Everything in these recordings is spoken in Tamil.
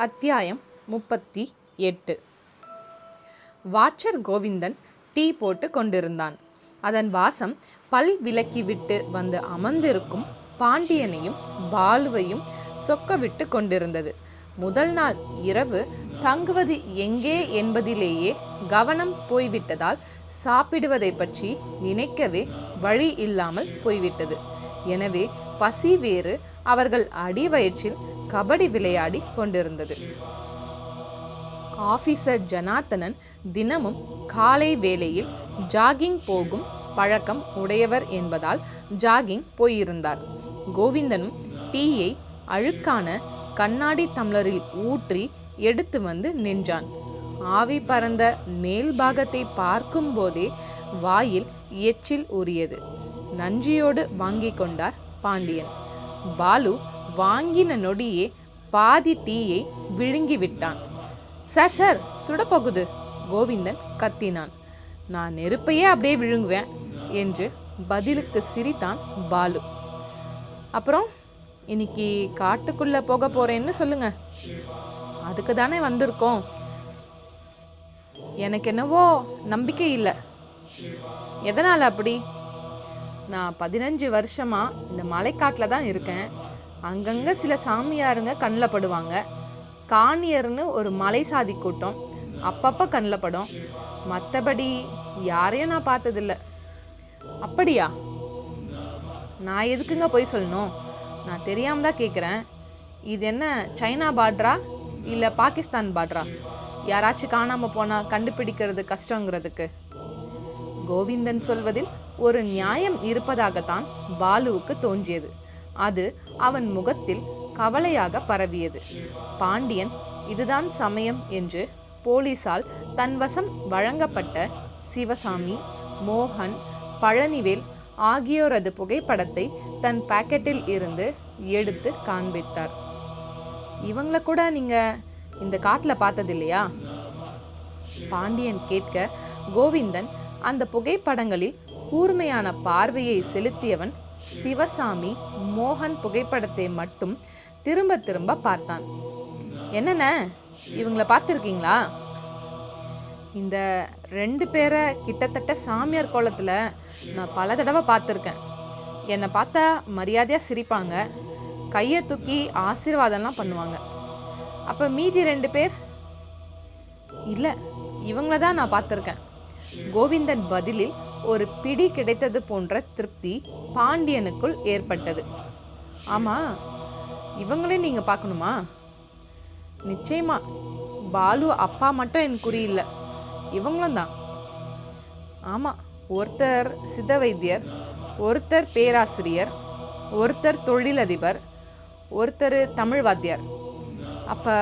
அத்தியாயம் 38. வாட்சர் கோவிந்தன் டீ போட்டு கொண்டிருந்தான். அதன் வாசம் பல் விலக்கிவிட்டு வந்து அமர்ந்திருக்கும் பாண்டியனையும் பாலுவையும் சொக்க விட்டு கொண்டிருந்தது. முதல் நாள் இரவு தங்குவது எங்கே என்பதிலேயே கவனம் போய்விட்டதால் சாப்பிடுவதை பற்றி நினைக்கவே வழி இல்லாமல் போய்விட்டது. எனவே பசி வேறு அவர்கள் அடிவயிற்றில் கபடி விளையாடி கொண்டிருந்தது. ஆபீசர் ஜனார்த்தனன் தினமும் காலை வேளையில் ஜாகிங் போகும் பழக்கம் உடையவர் என்பதால் ஜாகிங் போயிருந்தார். கோவிந்தனும் டீயை அழுக்கான கண்ணாடி டம்ளரில் ஊற்றி எடுத்து வந்து நின்றான். ஆவி பறந்த மேல் பாகத்தை பார்க்கும் போதே வாயில் எச்சில் ஊறியது. நன்றியோடு வாங்கி கொண்டார் பாண்டியன். பாலு வாங்கின நொடியே பாதி டீயை விழுங்கி விட்டான். சார் சார், சுடப்போகுது, கோவிந்தன் கத்தினான். நான் நெருப்பையே அப்படியே விழுங்குவேன் என்று பதிலுக்கு சிரித்தான் பாலு. அப்புறம் இன்னைக்கு காட்டுக்குள்ள போக போறேன்னு சொல்லுங்க. அதுக்கு தானே வந்திருக்கோம். எனக்கு என்னவோ நம்பிக்கை இல்லை. எதனால் அப்படி? நான் 15 வருஷமா இந்த மலைக்காட்டில் தான் இருக்கேன். அங்கங்கே சில சாமியாருங்க கண்ணில் படுவாங்க. காணியர்னு ஒரு மலை சாதி கூட்டம் அப்பப்போ கண்ணில் படும். மற்றபடி யாரையும் நான் பார்த்ததில்ல. அப்படியா? நான் எதுக்குங்க போய் சொல்லணும்? நான் தெரியாமல் தான் கேட்குறேன். இது என்ன சைனா பார்டரா இல்லை பாகிஸ்தான் பார்டரா? யாராச்சும் காணாமல் போனால் கண்டுபிடிக்கிறது கஷ்டங்கிறதுக்கு. கோவிந்தன் சொல்வதில் ஒரு நியாயம் இருப்பதாகத்தான் பாலுவுக்கு தோன்றியது. அது அவன் முகத்தில் கவலையாக பரவியது. பாண்டியன் இதுதான் சமயம் என்று போலீசால் தன்வசம் வழங்கப்பட்ட சிவசாமி, மோகன், பழனிவேல் ஆகியோரது புகைப்படத்தை தன் பாக்கெட்டில் இருந்து எடுத்து காண்பித்தார். இவங்கள கூட நீங்க இந்த காட்டில் பார்த்ததில்லையா? பாண்டியன் கேட்க கோவிந்தன் அந்த புகைப்படங்களில் கூர்மையான பார்வையை செலுத்தியவன் சிவசாமி, மோகன் புகைப்படத்தை மட்டும் திரும்ப திரும்ப பார்த்தான். என்னென்ன, இவங்கள பார்த்துருக்கீங்களா? இந்த 2 பேரை கிட்டத்தட்ட சாமியார் கோலத்தில் நான் பல தடவை பார்த்துருக்கேன். என்னை பார்த்தா மரியாதையாக சிரிப்பாங்க, கையை தூக்கி ஆசீர்வாதம்லாம் பண்ணுவாங்க. அப்போ மீதி 2 பேர்? இல்லை, இவங்கள தான் நான் பார்த்துருக்கேன். கோவிந்தன் பதிலில் ஒரு பிடி கிடைத்தது போன்ற திருப்தி பாண்டியனுக்குள் ஏற்பட்டது. ஆமா, இவங்களே நீங்க பார்க்கணுமா? நிச்சயமா. பாலு அப்பா மட்டும் என் குறியில்லை, இவங்களும் தான். ஆமா, ஒருத்தர் சித்த வைத்தியர், ஒருத்தர் பேராசிரியர், ஒருத்தர் தொழிலதிபர், ஒருத்தர் தமிழ் வாத்தியார். அப்ப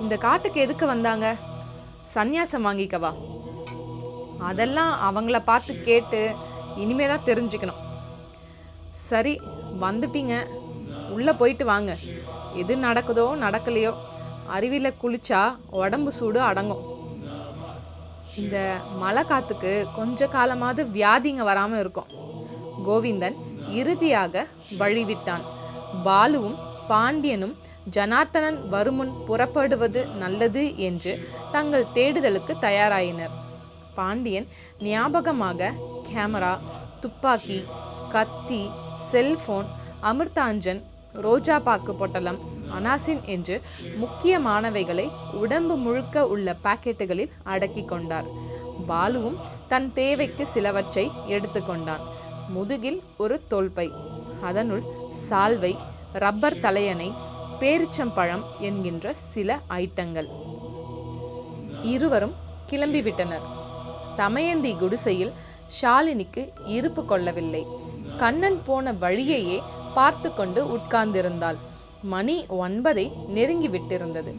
இந்த காட்டுக்கு எதுக்கு வந்தாங்க? சந்நியாசம் வாங்கிக்கவா? அதெல்லாம் அவங்கள பார்த்து கேட்டு இனிமே தான் தெரிஞ்சுக்கணும். சரி, வந்துட்டீங்க, உள்ளே போயிட்டு வாங்க. எது நடக்குதோ நடக்கலையோ, அருவியில் குளிச்சா உடம்பு சூடு அடங்கும். இந்த மழை காத்துக்கு கொஞ்ச காலமாவது வியாதிங்க வராமல் இருக்கும். கோவிந்தன் இறுதியாக வழிவிட்டான். பாலுவும் பாண்டியனும் ஜனார்த்தனன் வருமுன் புறப்படுவது நல்லது என்று தங்கள் தேடுதலுக்கு தயாராயினர். பாண்டியன் ஞாபகமாக கேமரா, துப்பாக்கி, கத்தி, செல்போன், அமிர்தாஞ்சன், ரோஜா பாக்கு பொட்டலம், அனாசின் என்று முக்கியமானவைகளை உடம்பு முழுக்க உள்ள பாக்கெட்டுகளில் அடக்கி கொண்டார். பாலுவும் தன் தேவைக்கு சிலவற்றை எடுத்துக்கொண்டான். முதுகில் ஒரு தோல்பை, அதனுள் சால்வை, ரப்பர் தலையணை, பேரிச்சம்பழம் என்கின்ற சில ஐட்டங்கள். இருவரும் கிளம்பிவிட்டனர். தமயந்தி குடிசையில் ஷாலினிக்கு இருப்பு கொள்ளவில்லை. கண்ணன் போன வழியையே பார்த்து கொண்டு உட்கார்ந்திருந்தாள். மணி 9 நெருங்கி விட்டிருந்தது.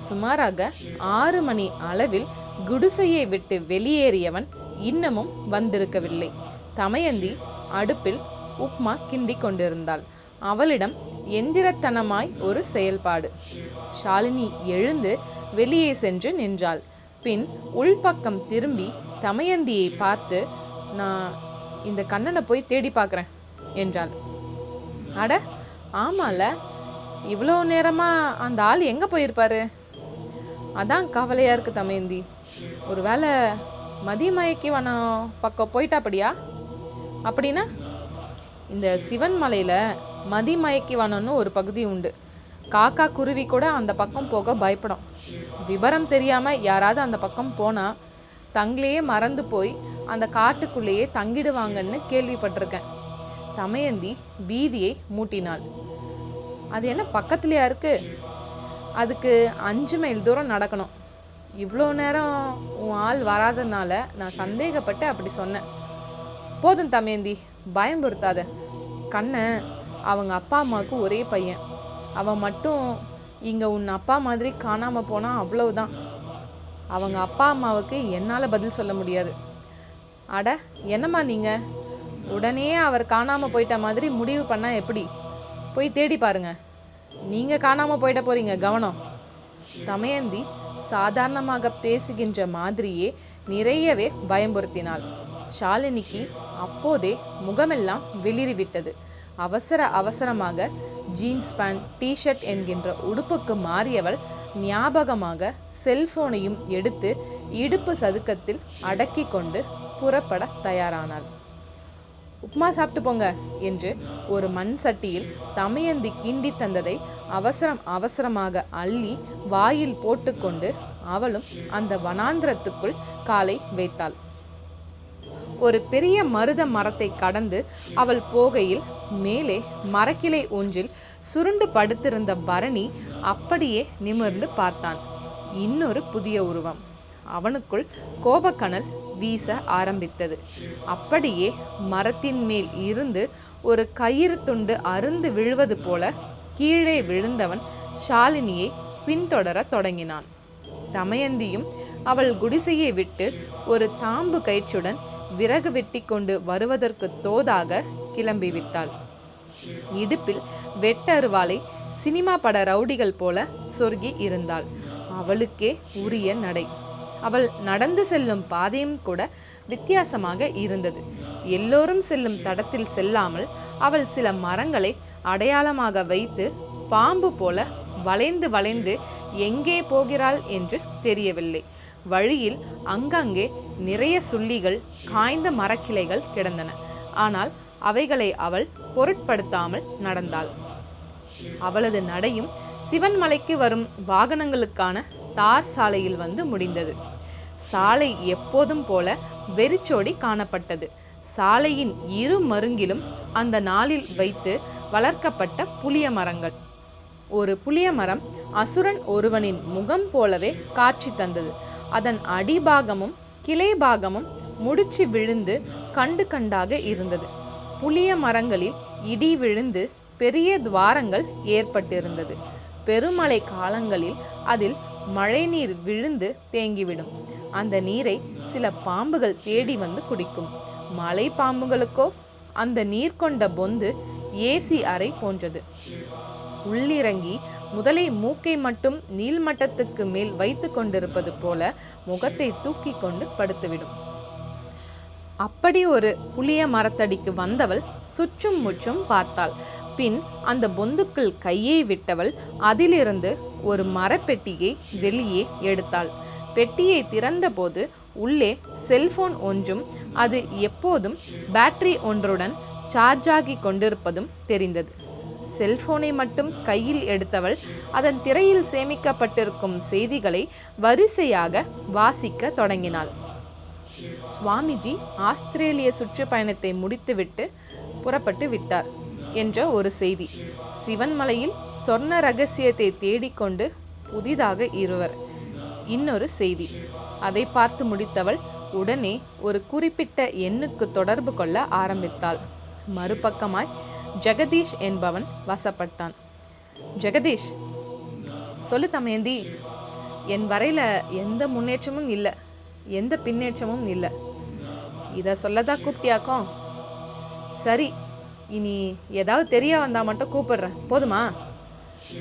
சுமாராக 6 மணி அளவில் குடிசையை விட்டு வெளியேறியவன் இன்னமும் வந்திருக்கவில்லை. தமயந்தி அடுப்பில் உப்மா கிண்டி கொண்டிருந்தாள். அவளிடம் எந்திரத்தனமாய் ஒரு செயல்பாடு. ஷாலினி எழுந்து வெளியே சென்று நின்றாள். பின் உள்பக்கம் திரும்பி தமயந்தியை பார்த்து, நான் இந்த கண்ணனை போய் தேடி பார்க்குறேன் என்றாள். அட ஆமால, இவ்வளோ நேரமாக அந்த ஆள் எங்கே போயிருப்பாரு? அதான் கவலையாக இருக்குது தமயந்தி. ஒரு வேளை மதியமயக்கி வனம் பக்கம் போயிட்டாப்படியா? அப்படின்னா இந்த சிவன் மலையில் மதிமயக்கி வனம்னு ஒரு பகுதி உண்டு. காக்கா குருவி கூட அந்த பக்கம் போக பயப்படும். விவரம் தெரியாமல் யாராவது அந்த பக்கம் போனால் தங்களையே மறந்து போய் அந்த காட்டுக்குள்ளேயே தங்கிடுவாங்கன்னு கேள்விப்பட்டிருக்கேன். தமயந்தி பீதியை மூட்டினாள். அது என்ன பக்கத்துலையா இருக்கு? அதுக்கு 5 மைல் தூரம் நடக்கணும். இவ்வளோ நேரம் உன் ஆள் வராதனால நான் சந்தேகப்பட்டு அப்படி சொன்னேன். போதும் தமயந்தி, பயம்புறுத்தாத. கண்ணன் அவங்க அப்பா அம்மாவுக்கு ஒரே பையன். அவன் மட்டும் இங்கே உன் அப்பா மாதிரி காணாமல் போனால் அவ்வளவுதான். அவங்க அப்பா அம்மாவுக்கு என்னால் பதில் சொல்ல முடியாது. அட என்னம்மா நீங்கள் உடனே அவர் காணாமல் போயிட்ட மாதிரி முடிவு பண்ணால் எப்படி? போய் தேடி பாருங்க. நீங்கள் காணாமல் போயிட போறீங்க, கவனம். தமயந்தி சாதாரணமாக பேசுகின்ற மாதிரியே நிறையவே பயம்புறுத்தினாள். ஷாலினிக்கு அப்போதே முகமெல்லாம் வெளிறிவிட்டது. அவசரமாக ஜீன்ஸ் பேண்ட், டிஷர்ட் என்கின்ற உடுப்புக்கு மாறியவள் ஞாபகமாக செல்போனையும் எடுத்து இடுப்பு சதுக்கத்தில் அடக்கி கொண்டு புறப்பட தயாரானாள். உப்மா சாப்பிட்டு போங்க என்று ஒரு மண் சட்டியில் தமயந்தி கிண்டி தந்ததை அவசரமாக அள்ளி வாயில் போட்டுக்கொண்டு அவளும் அந்த வனாந்திரத்துக்குள் காலை வைத்தாள். ஒரு பெரிய மருத மரத்தை கடந்து அவள் போகையில் மேலே மரக்கிளை ஒன்றில் சுருண்டு படுத்திருந்த பரணி அப்படியே நிமிர்ந்து பார்த்தான். இன்னொரு புதிய உருவம். அவனுக்குள் கோபக்கனல் வீச ஆரம்பித்தது. அப்படியே மரத்தின் மேல் இருந்து ஒரு கயிறு துண்டு அருந்து விழுவது போல கீழே விழுந்தவன் ஷாலினியை பின்தொடர தொடங்கினான். தமயந்தியும் அவள் குடிசையை விட்டு ஒரு தாம்பு கயிற்றுடன் விறகு வெட்டி கொண்டு வருவதற்கு தோதாக கிளம்பிவிட்டாள். இடுப்பில் வெட்டருவாளை சினிமா பட ரவுடிகள் போல சொருகி இருந்தாள். அவளுக்கே உரிய நடை. அவள் நடந்து செல்லும் பாதையும் கூட வித்தியாசமாக இருந்தது. எல்லோரும் செல்லும் தடத்தில் செல்லாமல் அவள் சில மரங்களை அடையாளமாக வைத்து பாம்பு போல வளைந்து வளைந்து எங்கே போகிறாள் என்று தெரியவில்லை. வழியில் அங்கங்கே நிறைய சுள்ளிகள், காய்ந்த மரக்கிளைகள் கிடந்தன. ஆனால் அவைகளை அவள் பொருட்படுத்தாமல் நடந்தாள். அவளது நடையும் சிவன்மலைக்கு வரும் வாகனங்களுக்கான தார் சாலையில் வந்து முடிந்தது. சாலை எப்போதும் போல வெறிச்சோடி காணப்பட்டது. சாலையின் இரு மருங்கிலும் அந்த நாளில் வைத்து வளர்க்கப்பட்ட புளிய மரங்கள். ஒரு புளிய மரம் அசுரன் ஒருவனின் முகம் போலவே காட்சி தந்தது. அதன் அடிபாகமும் கிளை பாகமும் முடிச்சு விழுந்து கண்டு கண்டாக இருந்தது. புளிய மரங்களில் இடி விழுந்து பெரிய துவாரங்கள் ஏற்பட்டிருந்தது. பெருமழை காலங்களில் அதில் மழைநீர் விழுந்து தேங்கிவிடும். அந்த நீரை சில பாம்புகள் தேடி வந்து குடிக்கும். மலை பாம்புகளுக்கோ அந்த நீர் கொண்ட பொந்து ஏசி அறை போன்றது. உள்ளிறங்கி முதலை மூக்கை மட்டும் நீள்மட்டத்துக்கு மேல் வைத்து கொண்டிருப்பது போல முகத்தை தூக்கி கொண்டு படுத்துவிடும். அப்படி ஒரு புளிய மரத்தடிக்கு வந்தவள் சுற்றும் முற்றும் பார்த்தாள். பின் அந்த பொந்துக்குள் கையை விட்டவள் அதிலிருந்து ஒரு மரப்பெட்டியை வெளியே எடுத்தாள். பெட்டியை திறந்தபோது உள்ளே செல்போன் ஒன்றும் அது எப்போதும் பேட்டரி ஒன்றுடன் சார்ஜாகி கொண்டிருப்பதும் தெரிந்தது. செல்போனை மட்டும் கையில் எடுத்தவள் அதன் திரையில் சேமிக்கப்பட்டிருக்கும் செய்திகளை வரிசையாக வாசிக்க தொடங்கினாள். சுவாமிஜி ஆஸ்திரேலிய சுற்றுப்பயணத்தை முடித்துவிட்டு புறப்பட்டு விட்டார் என்ற ஒரு செய்தி. சிவன்மலையில் சொர்ண ரகசியத்தை தேடிக்கொண்டு புதிதாக இருவர். இன்னொரு செய்தி. அதை பார்த்து முடித்தவள் உடனே ஒரு குறிப்பிட்ட எண்ணுக்கு தொடர்பு கொள்ள ஆரம்பித்தாள். மறுபக்கமாய் ஜெகதீஷ் என்பவன் வசப்பட்டான். ஜெகதீஷ், சொல்லு தமயந்தி. என் வரையில் எந்த முன்னேற்றமும் இல்லை, எந்த பின்னேற்றமும் இல்லை. இதை சொல்லதான் கூப்பிட்டியாக்கோ? சரி, இனி ஏதாவது தெரிய வந்தால் மட்டும் கூப்பிடுறேன், போதுமா?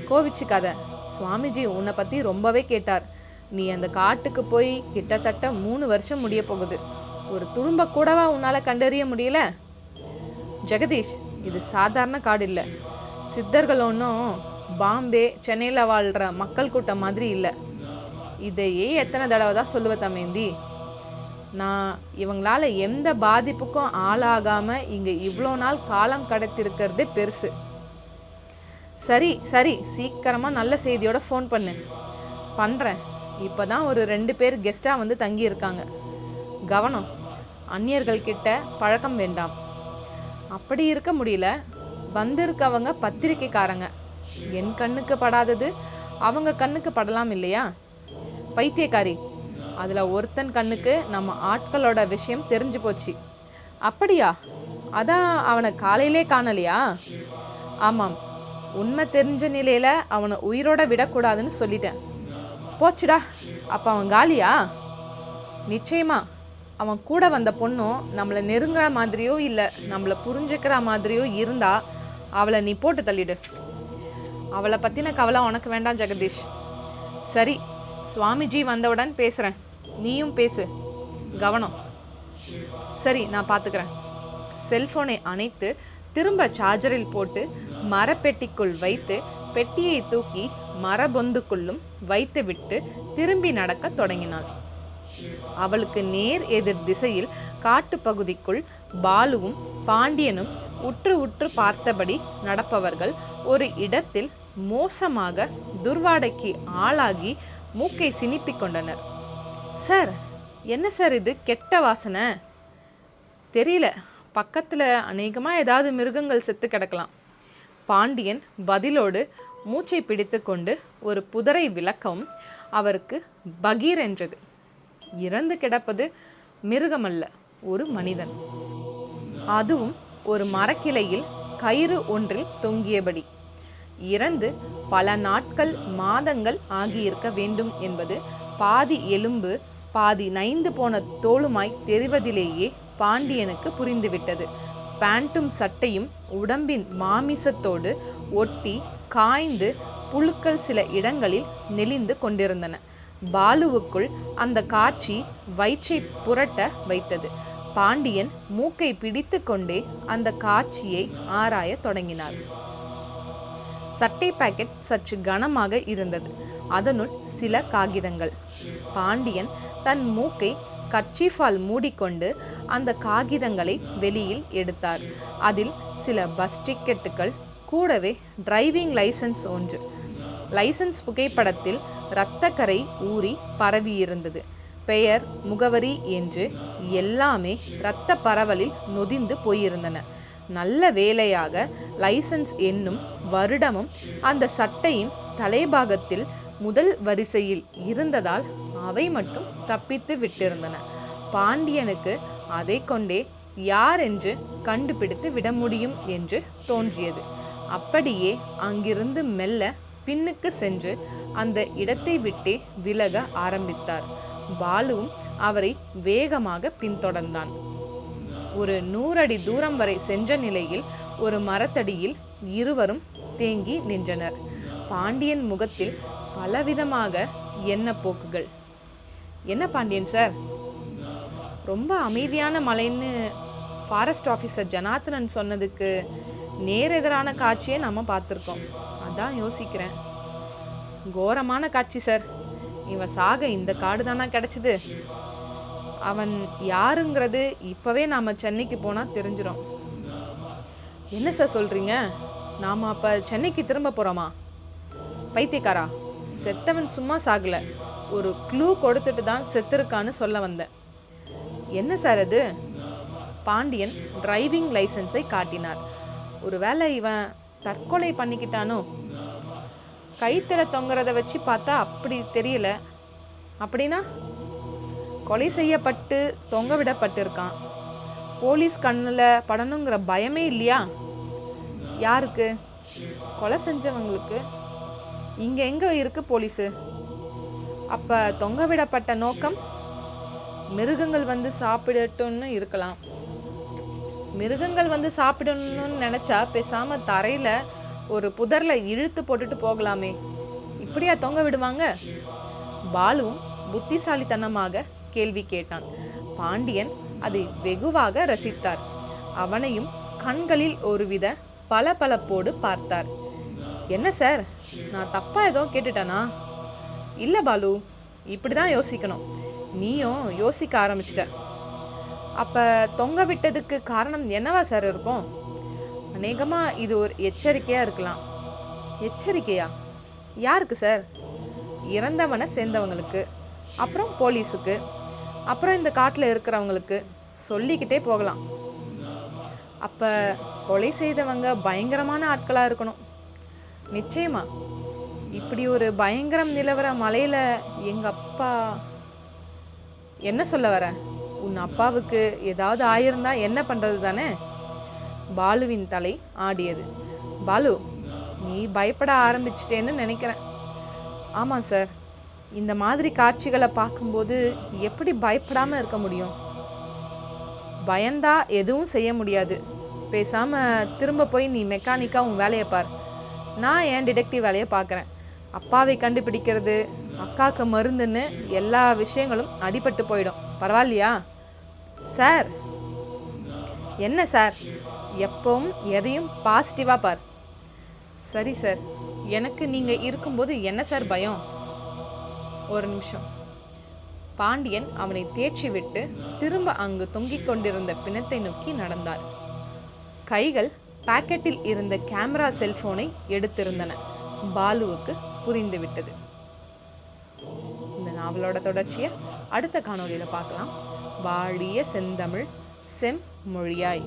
கோவிச்சுக்காத. சுவாமிஜி உன்னை பற்றி ரொம்பவே கேட்டார். நீ அந்த காட்டுக்கு போய் கிட்டத்தட்ட 3 வருஷம் முடிய போகுது. ஒரு துரும்ப கூடவா உன்னால் கண்டறிய முடியல? ஜெகதீஷ், இது சாதாரண காடு இல்லை. சித்தர்கள் ஒன்றும் பாம்பே சென்னையில் வாழ்கிற மக்கள் கூட்டம் மாதிரி இல்லை. இதையே எத்தனை தடவை தான் சொல்லுவேன் தமேந்தி. நான் இவங்களால எந்த பாதிப்புக்கும் ஆளாகாமல் இங்கே இவ்வளோ நாள் காலம் கடத்திருக்கிறதே பெருசு. சரி சரி, சீக்கிரமாக நல்ல செய்தியோட ஃபோன் பண்ணுறேன். இப்போ தான் ஒரு 2 பேர் கெஸ்ட்டாக வந்து தங்கியிருக்காங்க. கவனம், அந்நியர்கள்கிட்ட பழக்கம் வேண்டாம். அப்படி இருக்க முடியல. வந்திருக்கவங்க பத்திரிக்கைக்காரங்க. என் கண்ணுக்கு படாதது அவங்க கண்ணுக்கு படலாம் இல்லையா? பைத்தியக்காரி, அதில் ஒருத்தன் கண்ணுக்கு நம்ம ஆட்களோட விஷயம் தெரிஞ்சு போச்சு. அப்படியா? அதான் அவனை காலையிலே காணலையா? ஆமாம், உண்மை தெரிஞ்ச நிலையில் அவனை உயிரோட விடக்கூடாதுன்னு சொல்லிட்டேன். போச்சுடா, அப்போ அவன் காலியா? நிச்சயமா. அவன் கூட வந்த பொண்ணும் நம்மளை நெருங்குற மாதிரியோ இல்லை நம்மளை புரிஞ்சுக்கிற மாதிரியோ இருந்தா அவளை நீ போட்டு தள்ளிடு. அவளை பற்றின கவலை உனக்கு வேண்டாம் ஜெகதீஷ். சரி, சுவாமிஜி வந்தவுடன் பேசுகிறேன். நீயும் பேசு. கவனம். சரி, நான் பார்த்துக்கிறேன். செல்ஃபோனை அணைத்து திரும்ப சார்ஜரில் போட்டு மரப்பெட்டிக்குள் வைத்து பெட்டியை தூக்கி மரபொந்துக்குள்ளும் வைத்து விட்டு திரும்பி நடக்க தொடங்கினாள். அவளுக்கு நேர் எதிர் திசையில் காட்டுப்பகுதிக்குள் பாலுவும் பாண்டியனும் உற்று உற்று பார்த்தபடி நடப்பவர்கள் ஒரு இடத்தில் மோசமாக துர்வாடைக்கு ஆளாகி மூக்கை சினிப்பி கொண்டனர். சார், என்ன சார் இது கெட்ட வாசனை? தெரியல, பக்கத்தில் அநேகமாக ஏதாவது மிருகங்கள் செத்து கிடக்கலாம். பாண்டியன் பதிலோடு மூச்சை பிடித்து கொண்டு ஒரு புதரை விளக்கவும் அவருக்கு பகீர் என்றது. இறந்து கிடப்பது மிருகமல்ல, ஒரு மனிதன். அதுவும் ஒரு மரக்கிளையில் கயிறு ஒன்றில் தொங்கியபடி. இறந்து பல நாட்கள் மாதங்கள் ஆகியிருக்க வேண்டும் என்பது பாதி எலும்பு பாதி நைந்து போன தோளுமாய் தெரிவதிலேயே பாண்டியனுக்கு புரிந்துவிட்டது. பேண்ட்டும் சட்டையும் உடம்பின் மாமிசத்தோடு ஒட்டி காய்ந்து புழுக்கள் சில இடங்களில் நெளிந்து கொண்டிருந்தன. பாலுவுக்குள் அந்த காட்சி வயிற்றை புரட்ட வைத்தது. பாண்டியன் மூக்கை பிடித்து கொண்டே அந்த காட்சியை ஆராய தொடங்கினார். சட்டை பாக்கெட் சற்று கனமாக இருந்தது. அதனுள் சில காகிதங்கள். பாண்டியன் தன் மூக்கை கர்ச்சீஃபால் மூடிக்கொண்டு அந்த காகிதங்களை வெளியில் எடுத்தார். அதில் சில பஸ் டிக்கெட்டுகள், கூடவே டிரைவிங் லைசன்ஸ் ஒன்று. லைசன்ஸ் புகைப்படத்தில் இரத்தக்கரை ஊறி பரவியிருந்தது. பெயர், முகவரி என்று எல்லாமே இரத்த பரவலில் நொதிந்து போயிருந்தன. நல்ல வேளையாக லைசன்ஸ் என்னும் வருடமும் அந்த சட்டையின் தலைபாகத்தில் முதல் வரிசையில் இருந்ததால் அவை மட்டும் தப்பித்து விட்டிருந்தன. பாண்டியனுக்கு அதை கொண்டே யார் என்று கண்டுபிடித்து விட முடியும் என்று தோன்றியது. அப்படியே அங்கிருந்து மெல்ல பின்னுக்கு சென்று அந்த இடத்தை விட்டே விலக ஆரம்பித்தார். பாலுவும் அவரை வேகமாக பின்தொடர்ந்தான். ஒரு 100 அடி தூரம் வரை சென்ற நிலையில் ஒரு மரத்தடியில் இருவரும் தேங்கி நின்றனர். பாண்டியன் முகத்தில் பலவிதமாக எண்ணப்போக்குகள். என்ன பாண்டியன் சார், ரொம்ப அமைதியான மலைன்னு ஃபாரஸ்ட் ஆஃபீஸர் ஜனார்த்தனன் சொன்னதுக்கு நேரெதிரான காட்சியை நம்ம பார்த்துருக்கோம். அதான் யோசிக்கிறேன். கோரமான காட்சி சார். இவன் சாக இந்த காடு தானா கிடைச்சிது? அவன் யாருங்கிறது இப்போவே நாம் சென்னைக்கு போனால் தெரிஞ்சிடும். என்ன சார் சொல்கிறீங்க? நாம் அப்போ சென்னைக்கு திரும்ப போகிறோமா? பைத்தியக்காரா, செத்தவன் சும்மா சாகலை, ஒரு க்ளூ கொடுத்துட்டு தான் செத்துருக்கான்னு சொல்ல வந்தேன். என்ன சார் அது? பாண்டியன் டிரைவிங் லைசன்ஸை காட்டினார். ஒருவேளை இவன் தற்கொலை பண்ணிக்கிட்டானோ? கைத்தல தொங்குறத வச்சு பார்த்தா அப்படி தெரியல. அப்படின்னா கொலை செய்யப்பட்டு தொங்க விடப்பட்டிருக்கான். போலீஸ் கண்ணில் படணுங்கிற பயமே இல்லையா? யாருக்கு? கொலை செஞ்சவங்களுக்கு. இங்கே எங்கே இருக்கு போலீஸு? அப்போ தொங்க விடப்பட்ட நோக்கம் மிருகங்கள் வந்து சாப்பிடட்டும்னு இருக்கலாம். மிருகங்கள் வந்து சாப்பிடணும்னு நினச்சா பேசாமல் தரையில் ஒரு புதரில் இழுத்து போட்டுட்டு போகலாமே. இப்படியா தொங்க விடுவாங்க? பாலுவும் புத்திசாலித்தனமாக கேள்வி கேட்டான். பாண்டியன் அதை வெகுவாக ரசித்தார். அவனையும் கண்களில் ஒருவித பளபளப்போடு பார்த்தார். என்ன சார், நான் தப்பாக ஏதோ கேட்டுட்டேனா? இல்லை பாலு, இப்படி தான் யோசிக்கணும். நீயும் யோசிக்க ஆரம்பிச்சிட்ட. அப்போ தொங்க விட்டதுக்கு காரணம் என்னவா சார் இருக்கும்? அநேகமாக இது ஒரு எச்சரிக்கையாக இருக்கலாம். எச்சரிக்கையா? யாருக்கு சார்? இறந்தவனை சேர்ந்தவங்களுக்கு, அப்புறம் போலீஸுக்கு, அப்புறம் இந்த காட்டில் இருக்கிறவங்களுக்கு சொல்லிக்கிட்டே போகலாம். அப்போ கொலை செய்தவங்க பயங்கரமான ஆட்களாக இருக்கணும். நிச்சயமா. இப்படி ஒரு பயங்கரம் நிலவர மலையில் எங்கள் அப்பா... என்ன சொல்ல வர? உன் அப்பாவுக்கு ஏதாவது ஆயிருந்தா என்ன பண்ணுறது தானே? பாலுவின் தலை ஆடியது. பாலு, நீ பயப்பட ஆரம்பிச்சிட்டேன்னு நினைக்கிறேன். ஆமாம் சார், இந்த மாதிரி காட்சிகளை பார்க்கும்போது எப்படி பயப்படாமல் இருக்க முடியும்? பயந்தா எதுவும் செய்ய முடியாது. பேசாமல் திரும்ப போய் நீ மெக்கானிக்காக உன் வேலையை பார். நான் என் டிடெக்டிவ் வேலையை பார்க்குறேன். அப்பாவை கண்டுபிடிக்கிறது, அக்காவுக்கு மருந்துன்னு எல்லா விஷயங்களும் அடிபட்டு போயிடும். பரவாயில்லையா சார்? என்ன சார், எப்பவும் எதையும் பாசிட்டிவாக பார். சரி சார், எனக்கு நீங்கள் இருக்கும்போது என்ன சார் பயம்? ஒரு நிமிஷம். பாண்டியன் அவனை தேய்ச்சி விட்டு திரும்ப அங்கு தொங்கிக் கொண்டிருந்த பிணத்தை நோக்கி நடந்தார். கைகள் பாக்கெட்டில் இருந்த கேமரா செல்போனை எடுத்திருந்தன. பாலுவுக்கு புரிந்துவிட்டது. இந்த நாவலோட தொடர்ச்சியை அடுத்த காணொளியில் பார்க்கலாம். வாழிய செந்தமிழ் செம்மொழியாய்.